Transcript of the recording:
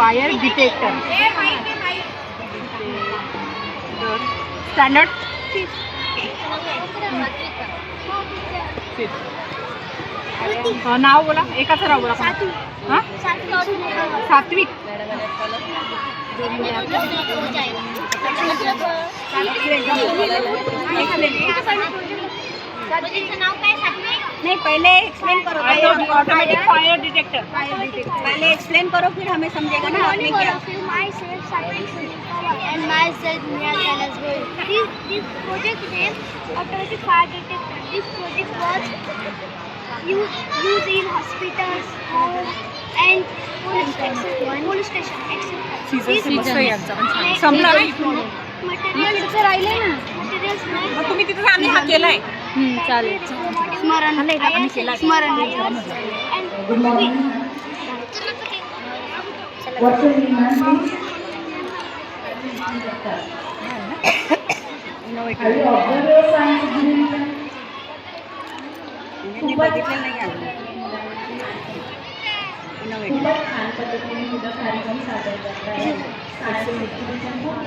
Fire detector. Standard नाव बोला, एकाचं नाव बोला. हां सात्विक. नहीं, पहले एक्सप्लेन करो. Automatic fire detector. पहले एक्सप्लेन करो, फिर हमें समझेगा ना आपने क्या. And myself Mia Kalasgoy. This project name automatic fire detector. This project was used in hospitals, homes, and police station, etc. संपला ना इथून. Materials राहिले ना. materials मग तुम्ही तिथे आम्ही हा केलाय. चालेल. स्मरण स्मरण and Good morning. What's your name, ma'am, please? Have you observed your science exhibition? खूपच छान पद्धतीने तुझा कार्यक्रम सादर करताय. सायन्स एक्झिबिशन खूप